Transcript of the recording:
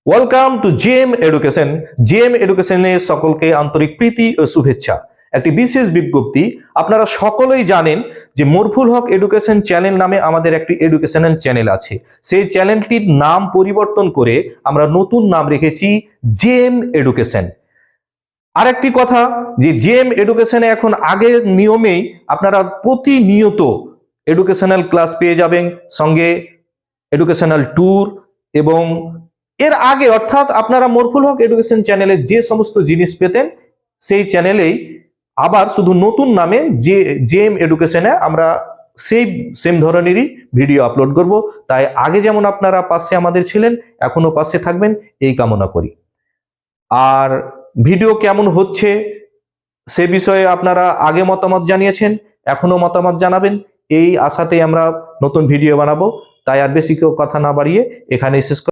Welcome to JM education. JM এডুকেশনে সকলকে আন্তরিক প্রীতি ও শুভেচ্ছা। একটি বিশেষ বিজ্ঞপ্তি, আপনারা সকলেই জানেন যে মরফুল হক এডুকেশন চ্যানেল নামে আমাদের একটি এডুকেশনাল চ্যানেল আছে। সেই চ্যানেলটির নাম পরিবর্তন করে আমরা নতুন নাম রেখেছি জেএম এডুকেশন। আরেকটি কথা, যে জেএম এডুকেশনে এখন আগের নিয়মেই আপনারা প্রতিনিয়ত এডুকেশনাল ক্লাস পেয়ে যাবেন, সঙ্গে এডুকেশনাল ট্যুর, এবং এর আগে অর্থাৎ আপনারা মরফুল হক এডুকেশন চ্যানেলে যে সমস্ত জিনিস পেতেন সেই চ্যানেলেই আবার শুধু নতুন নামে জেএম এডুকেশনে আমরা সেই সেম ধরনেরই ভিডিও আপলোড করব। তাই আগে যেমন আপনারা পাশে আমাদের ছিলেন, এখনো পাশে থাকবেন এই কামনা করি। আর ভিডিও কেমন হচ্ছে সে বিষয়ে আপনারা আগে মতামত জানিয়েছেন, এখনো মতামত জানাবেন, এই আশাতেই আমরা নতুন ভিডিও বানাবো। তাই আর বেশি কেউ কথা না বাড়িয়ে এখানেই শেষ